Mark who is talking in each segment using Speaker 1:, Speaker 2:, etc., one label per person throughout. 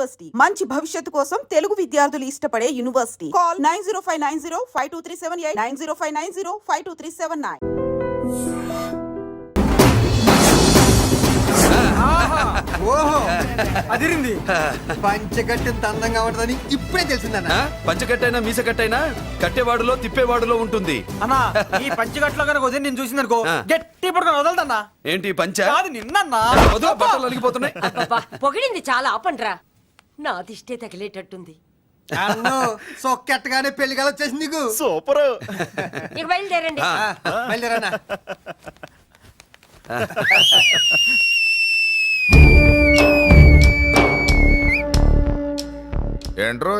Speaker 1: University మంచి భవిష్యత్తు కోసం తెలుగు విద్యార్థులు ఇష్టపడే యూనివర్సిటీ. కాల్ 9059052378 9059052379.
Speaker 2: ఓహో అదిరింది. పంచకట్టు అందంగా ఉంటుందని ఇప్పుడే తెలిసిందన్న.
Speaker 3: పంచకట్టైనా మీసకట్టైనా కట్టేవాడులో తిప్పేవాడులో ఉంటుంది
Speaker 2: అన్నా ఈ పంచకట్లో కనుక వదిలి నేను చూసిందనుకో గట్టి పడుకొని వదలదన్నా.
Speaker 3: ఏంటి పంచ
Speaker 2: కాదు నిన్నన్నా.
Speaker 3: బట్టలు అలిగిపోతున్నాయి.
Speaker 4: పొగిడింది చాలా ఆపండ్రా, నా దిష్టే తగిలేటట్టుంది.
Speaker 2: అన్ను సొక్కెట్టగానే పెళ్లి కాల వచ్చేసింది నీకు.
Speaker 3: సూపర్.
Speaker 4: ఇక బయలుదేరండి.
Speaker 2: బయలుదేరన్నా.
Speaker 5: ఏంట్రో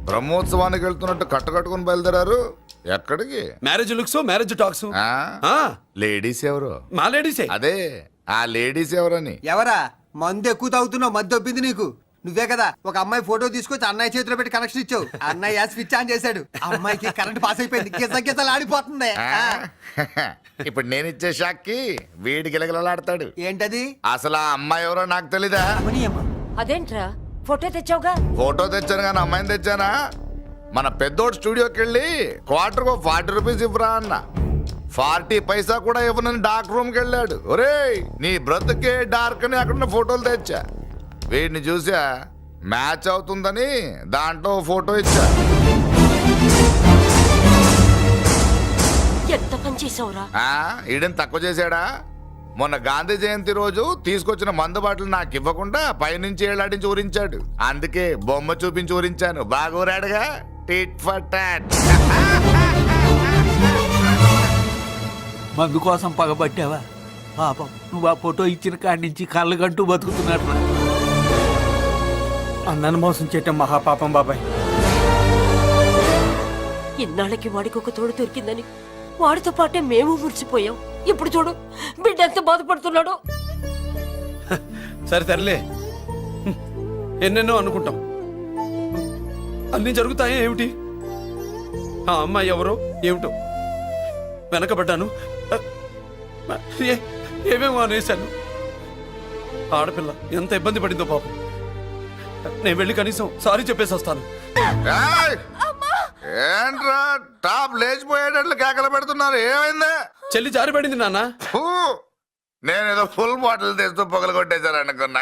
Speaker 5: బ్రహ్మోత్సవానికి వెళ్తున్నట్టు కట్టుకొని బయలుదేరారు. ఎక్కడికి?
Speaker 3: Marriage looks, marriage talks.
Speaker 5: Ladies ఎవరు?
Speaker 3: మా లేడీసే.
Speaker 5: అదే ఆ లేడీస్ ఎవరని.
Speaker 2: ఎవరా మందు ఎక్కువ తాగుతున్నావు? మధ్య దొబ్బింది నీకు. నువ్వే కదా ఒక అమ్మాయి ఫోటో తీసుకొచ్చి అన్నయ్య చేతిలో పెట్టి కనెక్షన్ ఇచ్చావు. అన్నయ్య స్విచ్ ఆన్ చేశాడు. అమ్మాయికి కరెంట్ పాస్ అయిపోయింది. గిజలు ఆడిపోతుంది.
Speaker 5: ఇప్పుడు నేను ఇచ్చే షాక్కి వీడి గిలగిలలాడతాడు.
Speaker 2: ఏంటది?
Speaker 5: అసలు ఆ అమ్మాయి ఎవరో నాకు తెలీదా?
Speaker 4: అదేంట్రా ఫోటో తెచ్చావుగా?
Speaker 5: ఫోటో తెచ్చాను కానీ అమ్మాయిని తెచ్చానా? మన పెద్దోడు స్టూడియోకి వెళ్ళి క్వార్టర్కు 40 రూపీస్ ఇవ్వరా అన్న. 40 పైసా కూడా ఇవ్వనని డార్క్ రూమ్కి వెళ్ళాడు. ఒరేయ్ నీ బ్రతుకే డార్క్ అని అక్కడ ఫోటోలు తెచ్చా. వీడిని చూసా మ్యాచ్ అవుతుందని దాంట్లో ఫోటో ఇచ్చా.
Speaker 4: ఎంత పని చేసావురా?
Speaker 5: ఈడని తక్కువ చేశాడా? మొన్న గాంధీ జయంతి రోజు తీసుకొచ్చిన మందు బాటలు నాకు ఇవ్వకుండా పైనుంచి ఏళ్ళాడించి ఊరించాడు. అందుకే బొమ్మ చూపించి ఊరించాను. బాగా ఊరాడుగా. Tit for tat.
Speaker 6: మందు కోసం పగబట్టావా? పాపం నువ్వు ఆ ఫోటో ఇచ్చిన కాడి నుంచి కళ్ళు గంటూ బతుకుతున్నాడు.
Speaker 2: అన్నను మోసం చేయటం మహాపాపం బాబాయ్.
Speaker 4: ఇన్నాళ్ళకి వాడికి ఒక తోడు దొరికిందని వాడితో పాటే మేము మురిసిపోయాం. ఇప్పుడు చూడు బిడ్డ ఎంత బాధపడుతున్నాడు.
Speaker 3: సరే తరలే, ఎన్నెన్నో అనుకుంటాం, అన్ని జరుగుతాయా ఏమిటి? ఆ అమ్మాయి ఎవరో ఏమిటో వెనకబడ్డాను, ఏమేమో అనేశాను. ఆడపిల్ల ఎంత ఇబ్బంది పడిందో పాపం. నేను వెళ్ళి కనీసం సారీ చెప్పేసి వస్తాను.
Speaker 5: ఏంట్రా టాప్ లేచిపోయేటట్లు కేకలు పెడుతున్నారు? ఏమైంది?
Speaker 3: చెల్లి జారి పడింది నాన్న.
Speaker 5: నేనేదో ఫుల్ బాటిల్ తెస్తూ పొగలు కొట్టేశాను అనుకున్నా.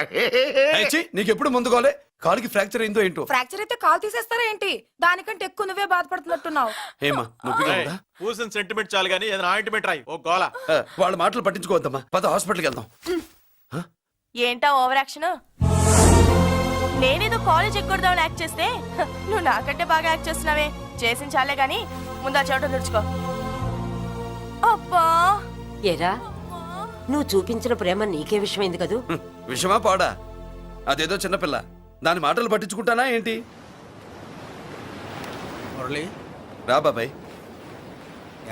Speaker 3: నీకెప్పుడు ముందుకోలే? కాలుకి ఫ్రాక్చర్ అయిందో ఏంటో.
Speaker 7: ఫ్రాక్చర్ అయితే కాలు తీసేస్తారా ఏంటి? దానికంటే ఎక్కువ నువ్వే బాధపడుతున్నట్టున్నావు.
Speaker 3: ఏమా నొప్పిగా ఉందా?
Speaker 8: పూసిన సెంటిమెంట్ చాలు గానీ ఏదైనా ఆయింట్మెంట్ రాయి. ఓ గోల.
Speaker 3: వాళ్ళ మాటలు పట్టించుకోవద్దమ్మా. పద హాస్పిటల్కి వెళ్దాం.
Speaker 7: ఏంటా ఓవర్ యాక్షన్? నేనేదో కాలేజ్ ఎక్కడదామని యాక్ట్ చేస్తే నువ్వు నాకంటే బాగా యాక్ట్ చేస్తున్నావే. చేసిన చాలే గాని ముందు ఆ చెవిట తుడుచుకో. అబ్బా
Speaker 4: ఏరా నువ్వు చూపించిన ప్రేమ నీకే విషయమైంది కదూ?
Speaker 3: విషమా పాడా? అదేదో చిన్నపిల్ల, దాని మాటలు పట్టించుకుంటానా ఏంటి?
Speaker 6: మురళి
Speaker 3: రా బాబాయ్.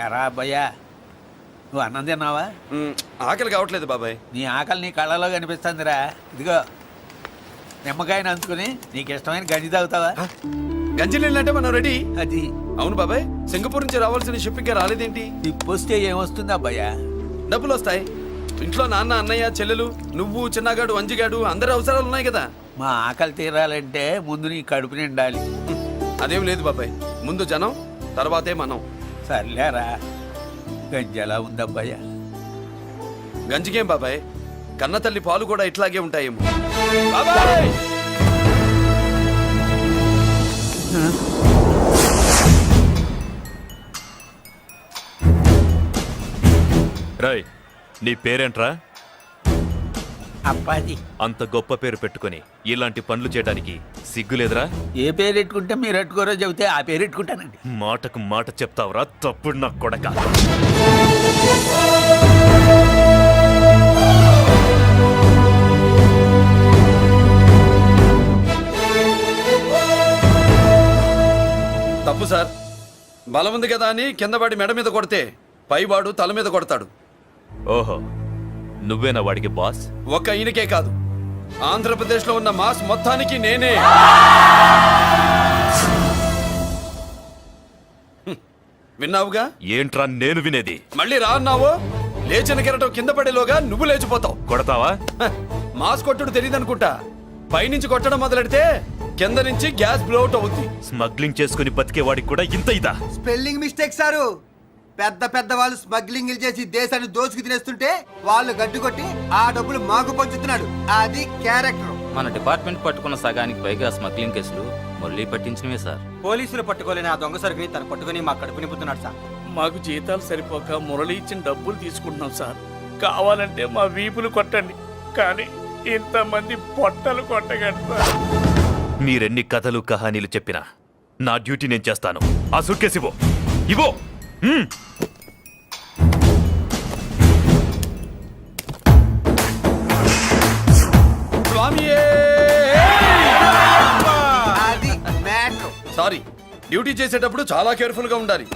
Speaker 6: ఎరా అబ్బాయ్యా, నువ్వు అన్నం తిన్నావా?
Speaker 3: ఆకలి కావట్లేదు బాబాయ్.
Speaker 6: నీ ఆకలి నీ కళ్ళలో కనిపిస్తుందిరా. ఇదిగో నిమ్మకాయని అంచుకుని నీకు ఇష్టమైన గంజి తాగుతావా?
Speaker 3: గంజి నీళ్ళంటే మనం రెడీ.
Speaker 6: అది
Speaker 3: అవును బాబాయ్, సింగపూర్ నుంచి రావాల్సిన షిప్పింగ్ రాలేదేంటి?
Speaker 6: తిప్పొస్తే ఏమొస్తుంది అబ్బాయ్యా?
Speaker 3: డబ్బులు వస్తాయి. ఇంట్లో నాన్న, అన్నయ్య, చెల్లెలు, నువ్వు, చిన్నగాడు, అంజిగాడు అందరి అవసరాలు ఉన్నాయి కదా.
Speaker 6: మా ఆకలి తీరాలంటే ముందు నీ కడుపు నిండాలి.
Speaker 3: అదేం లేదు బాబాయ్, ముందు జనం తర్వాతే మనం.
Speaker 6: సర్లేరా, గంజి ఎలా ఉంది అబ్బాయ్యా?
Speaker 3: గంజికేం బాబాయ్, కన్న తల్లి పాలు కూడా ఇట్లాగే ఉంటాయేమో. బాబాయ్
Speaker 8: రాయ్, నీ పేరేంట్రా?
Speaker 6: అప్పాజీ.
Speaker 8: అంత గొప్ప పేరు పెట్టుకొని ఇలాంటి పనులు చేయడానికి సిగ్గులేదురా?
Speaker 6: ఏ పేరు ఎట్టుకుంటే మీరు ఎట్టుకోరో చెబితే ఆ పేరు ఎట్టుకుంటానండి.
Speaker 8: మాటకు మాట చెప్తావురా తప్పుడు నా కొడక.
Speaker 3: తప్పు సార్. బలం ఉంది కదా అని కిందవాడి మెడ మీద కొడితే పైవాడు తల మీద కొడతాడు.
Speaker 8: ఓహో, నువ్వేనా వాడికి బాస్?
Speaker 3: ఒక్క ఈయనకే కాదు, ఆంధ్రప్రదేశ్ లో ఉన్న మాస్ మొత్తానికి నేనే. విన్నావుగా?
Speaker 8: ఏంట్రా నేను వినేది?
Speaker 3: మళ్ళీ రా అన్నావు, లేచిన కెరటం కింద పడేలోగా నువ్వు లేచిపోతావు.
Speaker 8: కొడతావా?
Speaker 3: మాస్ కొట్టుడు తెలియదనుకుంటా. పైనుంచి కొట్టడం మొదలెడితే కింద నుంచి గ్యాస్ బ్లౌట్ అవుద్ది.
Speaker 8: స్మగ్లింగ్ చేసుకుని బతికేవాడికి కూడా ఇంత ఇదా?
Speaker 2: Spelling mistake sir. పెద్ద పెద్ద వాళ్ళు స్మగ్లింగ్ చేసి దేశాన్ని దోచుకు తినేస్తుంటే వాళ్ళు గడ్డు కొట్టి ఆ డబ్బులు మాకు పంచుతున్నాడు. అది క్యారెక్టర్.
Speaker 9: మన డిపార్ట్మెంట్ పట్టుకున్న సగానికి పైగా స్మగ్లింగ్ కేసులు మురళి పట్టించినవే సార్.
Speaker 10: పోలీసులు పట్టుకోలేని ఆ దొంగ సరుకుని తను పట్టుకుని మా కడుపు నింపుతున్నాడు సార్.
Speaker 3: మాకు జీతాలు సరిపోక మురళి ఇచ్చిన డబ్బులు తీసుకుంటున్నాం సార్. కావాలంటే మా వీపులు కొట్టండి, కానీ ఇంతమంది పొట్టలు కొట్టగలరు.
Speaker 8: మీరెన్ని కథలు కహానీలు చెప్పినా నా డ్యూటీ నేను చేస్తాను. ఆ సూట్కేస్ ఇవ్వు, ఇవ్వు.
Speaker 2: అది మ్యాటర్.
Speaker 3: సారీ, డ్యూటీ చేసేటప్పుడు చాలా కేర్ఫుల్ గా ఉండాలి.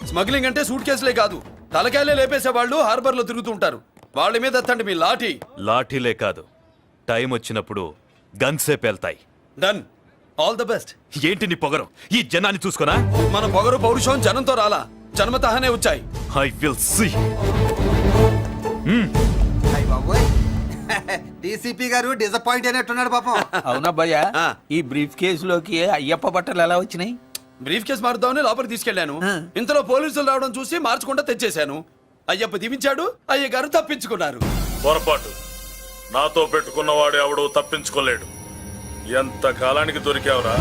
Speaker 3: స్మగ్లింగ్ అంటే సూట్ కేసులే కాదు, తలకాయలే లేపేసే వాళ్ళు హార్బర్ లో తిరుగుతూ ఉంటారు. వాళ్ళ మీద ఎత్తండి మీ లాఠీ.
Speaker 8: లాఠీలే కాదు, టైం వచ్చినప్పుడు గన్సే పేల్తాయి.
Speaker 3: డన్. All the best.
Speaker 8: ఏంటి నీ పొగరు? ఈ జనాన్ని చూసుకోనా?
Speaker 3: మన పొగరు పౌరుషం జనంతో రాలా, జన్మతహనే వచ్చాయి.
Speaker 8: I will see.
Speaker 2: అయ్ బాబోయ్, డీసీపీ గారు డిసప్పాయింట్ అయినట్టున్నాడు పాపం.
Speaker 6: అవునబ్బయ్య,
Speaker 3: ఆ.
Speaker 6: ఈ బ్రీఫ్ కేసులోకి అయ్యప్ప బట్టలు ఎలా వచ్చినాయి?
Speaker 3: బ్రీఫ్ కేసు మారుద్దామని లోపలికి తీసుకెళ్లాను. ఇంతలో పోలీసులు రావడం చూసి మార్చకుండా తెచ్చేశాను. అయ్యప్ప దీవించాడు, అయ్య గారు తప్పించుకున్నారు.
Speaker 11: పొరపాటు. నాతో పెట్టుకున్నవాడు ఎవడు తప్పించుకోలేడు. ఎంత కాలానికి దొరికావురా?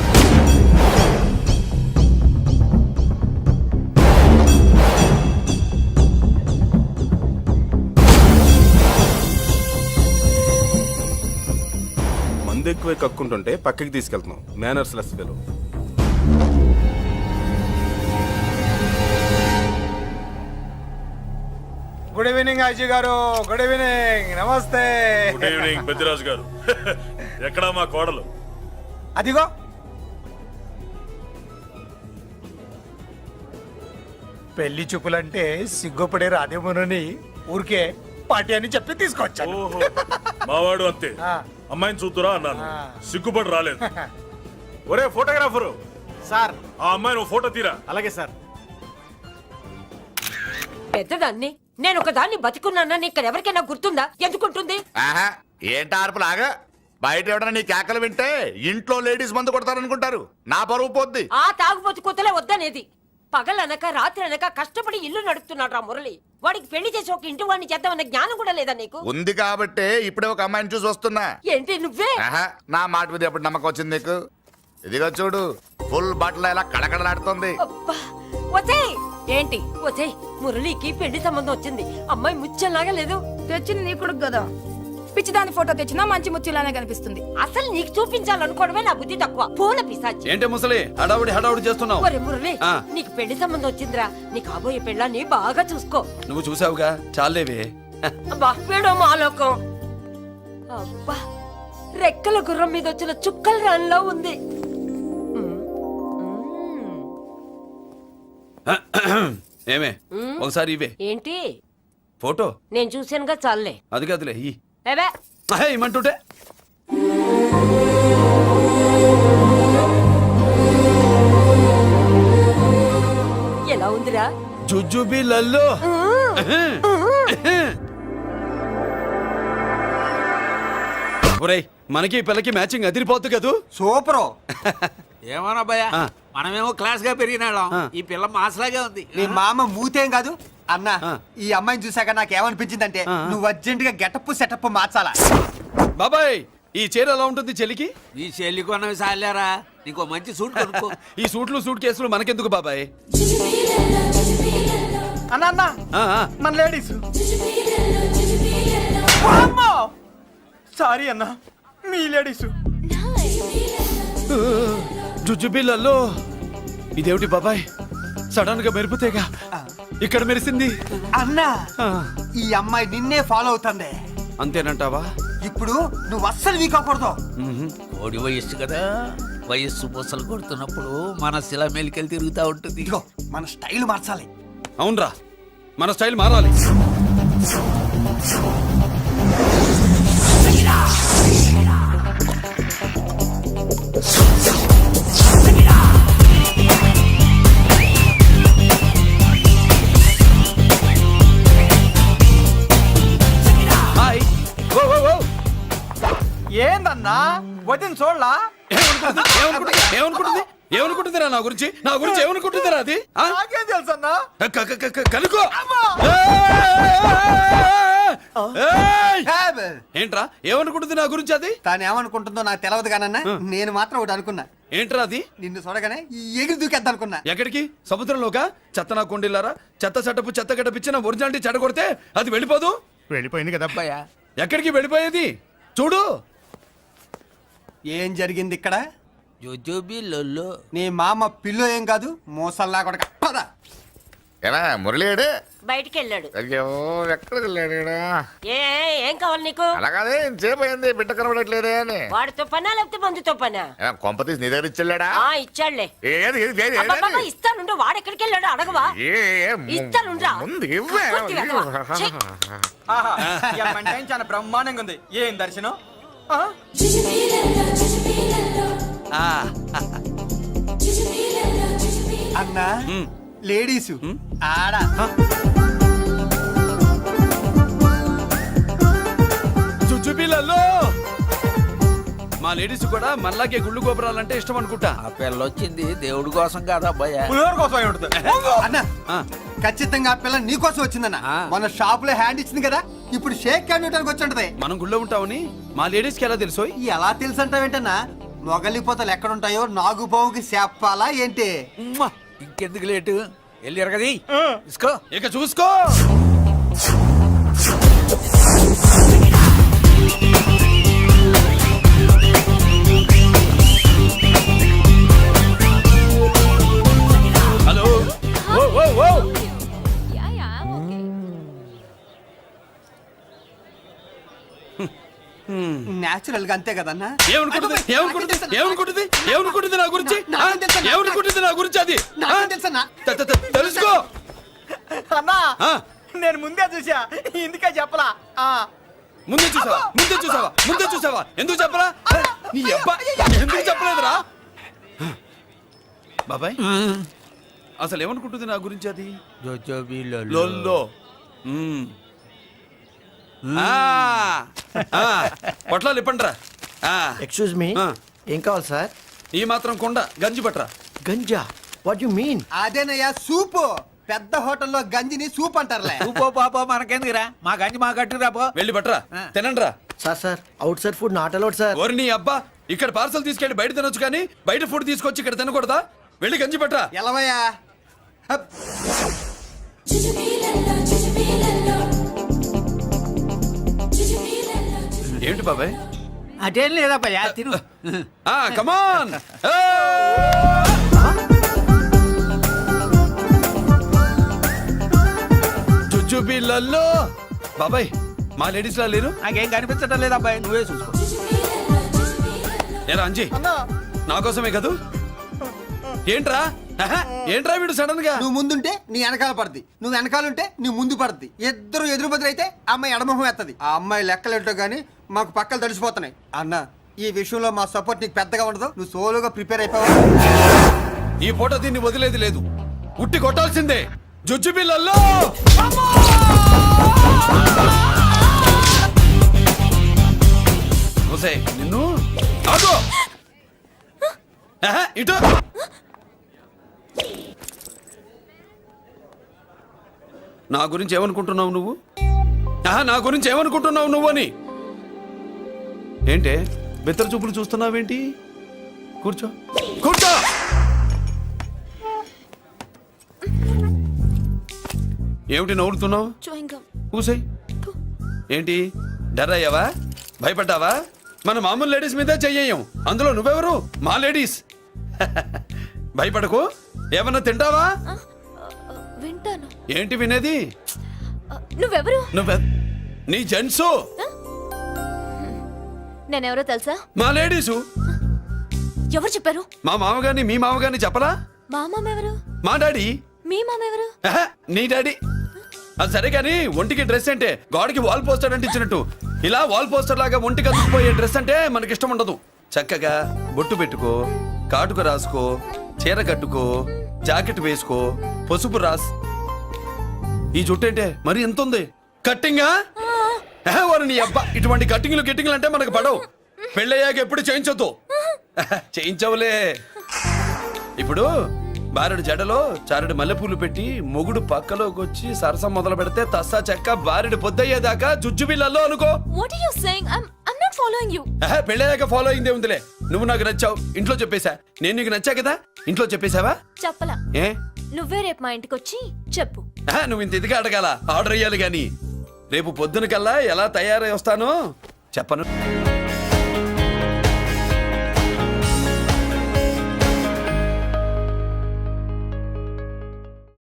Speaker 12: మందు ఎక్కువ కక్కుంటుంటే పక్కకి తీసుకెళ్తున్నాం. Manners less fellow.
Speaker 10: Good evening Ajay గారు. Good evening. నమస్తే.
Speaker 11: గుడ్ ఈవినింగ్ పెద్దిరాజు గారు. ఎక్కడా మా కోడలు?
Speaker 10: అదిగో పెళ్లి చూపులంటే సిగ్గుపడే రాధేమునని ఊరికే పార్టీ అని చెప్పి తీసుకొచ్చాను.
Speaker 11: ఓహో, మావాడు అంతే.
Speaker 10: ఆ.
Speaker 11: అమ్మాయిని చూద్దురా అన్నాను,
Speaker 10: ఆ.
Speaker 11: సిగ్గుపడి రాలేదు. ఒరే ఫోటోగ్రాఫరు,
Speaker 10: సార్.
Speaker 11: ఆ అమ్మాయిని ఓ ఫోటో తీరా.
Speaker 10: అలాగే సార్.
Speaker 4: పెద్దదాన్ని నేను ఒక దాన్ని బతికున్నానని ఇక్కడ ఎవరికైనా గుర్తుందా? ఎందుకుంటుంది?
Speaker 5: ఆహా, ఏంటి ఆర్పులాగా? బయట ఎవడన్నా నీ కేకలు వింటే ఇంట్లో లేడీస్ మందు కొడతారనుకుంటారు. నా పరువు పోద్ది.
Speaker 4: ఆ తాగుబోతు కూతలే వద్దనేది. పగలనక రాత్రి అనక కష్టపడి ఇల్లు నడుపుతున్నాడు రా మురళి. వాడికి పెళ్లి చేసి ఒక ఇంటి వాడిని చేద్దామన్న జ్ఞానం కూడా లేదా నీకు?
Speaker 5: ఉంది కాబట్టే ఇప్పుడే ఒక అమ్మాయిని చూసి వస్తున్నా.
Speaker 4: ఏంటి నువ్వే?
Speaker 5: ఆహా, నా మాట మీద ఎప్పుడు నమ్మకం వచ్చింది నీకు? ఇదిగో చూడు, ఫుల్ బట్టలు ఇలా కళకళలాడుతుంది.
Speaker 4: అబ్బా, వచ్చేయ్. ఏంటి వచ్చేయ్, మురళికి పెళ్లి సంబంధం వచ్చింది. అమ్మాయి ముచ్చల్లాగా లేదు.
Speaker 7: తెచ్చింది నీ కొడుకు కదా, పిచ్చిదాని ఫోటో తెచ్చినా మంచి ముచ్చిలానే కనిపిస్తుంది.
Speaker 4: అసలు నీకు చూపించాలనుకోవడమే నా బుద్ధి తక్కువ. పూల పిశాచి.
Speaker 3: ఏంటి ముసలి హడావుడి చేస్తున్నావు?
Speaker 4: ఒరే మురళి,
Speaker 3: ఆ.
Speaker 4: నీకు పెళ్లి సంబంధం వచ్చిందిరా. నీ కాబోయే పెళ్ళాన్ని బాగా చూసుకో.
Speaker 3: నువ్వు చూసావుగా, చాలేవే.
Speaker 4: అబ్బా, వీడో మాలోకం. అబ్బా, రెక్కల గుర్రం మీద వచ్చిన చుక్కల రాన్లా ఉంది.
Speaker 3: ఏమే, ఒకసారి ఇవే
Speaker 4: ఏంటి?
Speaker 3: ఫోటో.
Speaker 4: నేను చూశానుగా, చాలే.
Speaker 3: అది కాదులే,
Speaker 4: ఏవే
Speaker 3: ఇమ్మంటుంటే.
Speaker 4: ఎలా ఉందిరా?
Speaker 3: జుజుబి లల్లో. ఒరేయ్, మనకి ఈ పిల్లకి మ్యాచింగ్ అదిరిపోద్దు కదూ.
Speaker 2: సూపరు.
Speaker 6: ఏమోనబ్బయ్య,
Speaker 3: ఆ.
Speaker 6: మనమేమో క్లాస్ గా పెరిగినాళ్ళం.
Speaker 3: ఆ.
Speaker 6: ఈ పిల్ల మాసలాగే ఉంది.
Speaker 2: నీ మామ మూతేం కాదు అన్నా.
Speaker 3: ఆ.
Speaker 2: ఈ అమ్మాయిని చూసాక నాకేమనిపించిందంటే
Speaker 3: ఆ.
Speaker 2: నువ్వు అర్జెంట్ గా గెటప్ సెటప్ మార్చాలా.
Speaker 3: బాబాయ్, ఈ చీర ఎలా ఉంటుంది చెలికి?
Speaker 6: నీ చెల్లి కొన్నవి సాలేరా, నీకో మంచి సూట్ కొనుక్కో.
Speaker 3: ఈ సూట్లు సూట్ కేసులు మనకెందుకు బాబాయ్?
Speaker 10: అన్న అన్న,
Speaker 3: ఆ, ఆ.
Speaker 10: మన లేడీస్. సారీ అన్న, మీ లేడీస్.
Speaker 3: జుజుబిళ్ళల్లో ఇదేమిటి బాబాయ్? సడన్ గా మెరుపుతేగా ఇక్కడ మెరిసింది.
Speaker 2: అన్నా,
Speaker 3: ఆ,
Speaker 2: ఈ అమ్మాయి నిన్నే ఫాలో అవుతుంది.
Speaker 3: అంతేనంటావా?
Speaker 2: ఇప్పుడు నువ్వు అస్సలు వీక్ అవ్వకూడదు.
Speaker 6: కోడి వయస్సు కదా, వయస్సు పూసలు కొడుతున్నప్పుడు మన శిల మేలికెళ్ళి తిరుగుతూ ఉంటుంది.
Speaker 2: ఇదిగో మన స్టైల్ మార్చాలి.
Speaker 3: అవునరా, మన స్టైల్ మారాలి.
Speaker 10: ఏందన్నా కొట్టింది చూడలా
Speaker 3: ఏమనుకుంటుందిరా నా గురించి ఏమనుకుంటుందిరా అది ఆ?
Speaker 10: నాకేం తెలుసు అన్నా
Speaker 3: కనుకో ఏయ్! ఏంట్రా ఏమనుకుంటుంది నా గురించి అది
Speaker 2: తాను ఏమనుకుంటుందో నాకు తెలియదు కానన్నా నేను మాత్రం ఒకటి అనుకున్నా.
Speaker 3: ఏంట్రా అది
Speaker 2: నిన్ను చూడగానే ఎగిరి దూకేద్దాం అనుకున్నా.
Speaker 3: ఎక్కడికి సముద్రంలోకా చెత్త నా కొండిల్లారా చెత్త చెట్టపు చెత్త గడపిచ్చిన ఒరిజినాలిటీ చెడగొడితే అది వెళ్ళిపోదు
Speaker 6: వెళ్ళిపోయింది కదా అబ్బాయా.
Speaker 3: ఎక్కడికి వెళ్ళిపోయేది చూడు
Speaker 2: ఏం జరిగింది ఇక్కడ?
Speaker 6: జోజోబి లొల్లో.
Speaker 2: నీ మామ పిల్లో ఏం కాదు మోసల్లా కొడక పద.
Speaker 5: ఏనా మురళీడే
Speaker 4: బయటికి వెళ్ళాడు.
Speaker 5: అయ్యో ఎక్కడికి వెళ్ళాడు ఈడ?
Speaker 4: ఏం కావాలి నీకు?
Speaker 5: అలాగదే ఇంతసేపు అయింది బిడ్డ కనబడట్లేదే అని.
Speaker 4: వాడితో పనా లేకపోతే మందుతో పనా?
Speaker 5: కొంప తీసి నీ దగ్గర ఇచ్చాడా?
Speaker 4: ఇచ్చాడులే.
Speaker 5: ఏది ఏది ఏది
Speaker 4: అబ్బబ్బబ్బ, ఇస్తానుండు. వాడు ఎక్కడికి వెళ్ళాడు అడగవా? ఇస్తానుండ్రా.
Speaker 5: ముందు ఇవ్వే.
Speaker 4: కొట్టి వెళ్ళవా? ఛీ.
Speaker 10: చాలా బ్రహ్మాండంగా ఉంది. ఏం దర్శనం?
Speaker 2: అన్నా లేడీసు ఆడ
Speaker 3: చుచ్చుపిల్లల్లో మా లేడీస్ కూడా మనలాగే గుళ్ళు గోపురాలంటే ఇష్టం అనుకుంటా.
Speaker 6: ఆ పిల్ల వచ్చింది దేవుడి కోసం కాదు అబ్బాయా.
Speaker 10: పులిహోర కోసం అయి ఉంటుంది.
Speaker 2: అన్నా ఖచ్చితంగా ఆ పిల్ల నీ కోసం వచ్చిందన్న. మన షాప్ లో హ్యాండ్ ఇచ్చింది కదా, ఇప్పుడు షేక్ హ్యాండ్ ఇవ్వడానికి వచ్చి ఉంటది.
Speaker 3: మనం గుళ్ళో ఉంటామని మా లేడీస్ కి ఎలా తెలుసు?
Speaker 2: ఎలా తెలుసు అంటావేంటన్నా? మొగలిపోతలు ఎక్కడుంటాయో నాగుబావుకి చెప్పాలా ఏంటి?
Speaker 6: ఉమ్మా, ఇంకెందుకు లేటు వెళ్ళారు కదా తీసుకో.
Speaker 3: ఇక చూసుకో. హలో ఓ ఓ ఓ
Speaker 2: నేచురల్ గా అంతే కదన్నా.
Speaker 3: ఏమనుకుంటుంది నా గురించి? ఏమనుకుంటుంది నా గురించి అది?
Speaker 2: తెలుసన్నా
Speaker 3: తెలుసుకో.
Speaker 10: అన్నా
Speaker 3: ఆ,
Speaker 10: నేను ముందే చూసా, ఇందుకే చెప్పలా.
Speaker 3: ముందే చూసావా ఎందుకు చెప్పరా? నీ అబ్బా ఎందుకు చెప్పలేదురా? బాబాయ్ అసలు ఏమనుకుంటుంది నా గురించి అది?
Speaker 6: జోజోబి
Speaker 3: లొల్లో పొట్లాలు ఇప్పండిరా.
Speaker 10: ఎక్స్క్యూజ్ మీ, ఏం కావాలి సార్?
Speaker 3: ఈ మాత్రం కొండ గంజి పట్రా.
Speaker 10: గంజా? What you mean?
Speaker 2: అదేనయ్యా సూపు. పెద్ద హోటల్లో గంజిని సూప్ అంటారులే.
Speaker 6: ఊపో పాపో మనకెందుకురా, మా గంజి మా కట్టుకురా పో.
Speaker 3: వెళ్ళి పట్రా తినండి రా.
Speaker 10: Sir out side food not allowed sir.
Speaker 3: ఓరి నీ అబ్బా, ఇక్కడ పార్సల్ తీసుకెళ్ళి బయట తినొచ్చు కానీ బయట ఫుడ్ తీసుకొచ్చి ఇక్కడ తినకూడదా? వెళ్ళి గంజి పట్రా.
Speaker 2: ఎలవయ్యా. హప్.
Speaker 3: ఏంటి బాబాయ్?
Speaker 6: అదేం లేదబ్బా తిను.
Speaker 3: కమాన్. జుజుబిళ్ళల్లో బాబాయ్ మా లేడీస్ లా లేరు.
Speaker 6: నాకేం కనిపించడం లేదు అబ్బాయి, నువ్వే చూసుకో.
Speaker 3: ఏరా అంజీ, నా కోసమే కదూ? ఏంట్రా ఏంట్రా వీడు సడన్ గా?
Speaker 2: నువ్వు ముందుంటే నీ వెనకాల పడుతుంది, నువ్వు వెనకాలంటే నీ ముందు పడుతుంది. ఇద్దరు ఎదురు బదులైతే అమ్మాయి ఎడమొహం ఎత్తది. ఆ అమ్మాయి లెక్కలేంటో గానీ మాకు పక్కలు తడిసిపోతున్నాయి. అన్న ఈ విషయంలో మా సపోర్ట్ నీకు పెద్దగా ఉండదు. నువ్వు సోలోగా ప్రిపేర్ అయిపోవాలి.
Speaker 3: ఈ పూట దీన్ని వదిలేది లేదు, ఉట్టి కొట్టాల్సిందే. జుజుబిళ్ళల్లో నిన్ను ఆగు. ఇటు నా గురించి ఏమనుకుంటున్నావు నువ్వు? నా గురించి ఏమనుకుంటున్నావు నువ్వు అని? ఏంటే బెత్తర చూపులు చూస్తున్నావేంటి? కూర్చో కూర్చో. ఏమిటి నవ్వుతున్నావు? కూసేయ్. ఏంటి డర్రయ్యావా? భయపడ్డావా? మన మామూలు లేడీస్ మీద చెయ్యం, అందులో నువ్వెవరు? మా లేడీస్. భయపడకు. ఏమన్నా తింటావా?
Speaker 7: వింటాను.
Speaker 3: ఏంటి వినేది?
Speaker 7: నువ్వెవరు?
Speaker 3: నీ జెంట్సు.
Speaker 7: నేనెవరో తెలుసా?
Speaker 3: మా లేడీసు.
Speaker 7: ఎవరు చెప్పారు?
Speaker 3: మా మామగారిని మీ మామగారిని చెప్పలా?
Speaker 7: మా మామ ఎవరు?
Speaker 3: మా డాడీ.
Speaker 7: మీ మామ ఎవరు?
Speaker 3: నీ డాడీ. అది సరే కానీ ఒంటికి డ్రెస్ అంటే గోడకి వాల్ పోస్టర్ అంటే ఇచ్చినట్టు ఇలా వాల్ పోస్టర్ లాగా ఒంటికి అతుక్కుపోయే డ్రెస్ అంటే మనకి ఇష్టం ఉండదు. చక్కగా బొట్టు పెట్టుకో, కాటుక రాసుకో, చీర కట్టుకో, జాకెట్ వేసుకో, పసుపు రాస్. ఈ జుట్టు అంటే మరి ఎంత ఉంది? కట్టింగా? వారు నీ అబ్బా, ఇటువంటి కట్టింగ్లు గిట్టింగ్లు అంటే మనకు పడవు. పెళ్ళయ్యాక ఎప్పుడు చేయించొద్దు. చేయించవులే. ఇప్పుడు బారెడు జడలో చారెడు మల్లెపూలు పెట్టి మొగుడు పక్కలోకి వచ్చి సరసం మొదలు పెడితే తస్సా చెక్క బారెడు పొద్దయ్యేదాకా జుజ్జు బిళ్ళల్లో అనుకో.
Speaker 7: What are you saying? I'm not following you.
Speaker 3: పెళ్ళయ్యాక ఫాలో అయిందే ఉందిలే. నువ్వు నాకు నచ్చావు, ఇంట్లో చెప్పేశా. నేను నీకు నచ్చా కదా, ఇంట్లో చెప్పేశావా?
Speaker 7: చెప్పలా.
Speaker 3: ఏ
Speaker 7: నువ్వే రేపు మా ఇంటికి వచ్చి చెప్పు.
Speaker 3: నువ్వు ఇంత ఇదిగా అడగాల, ఆర్డర్ అయ్యాలి గాని. రేపు పొద్దున కల్లా ఎలా తయారై వస్తానో చెప్పను.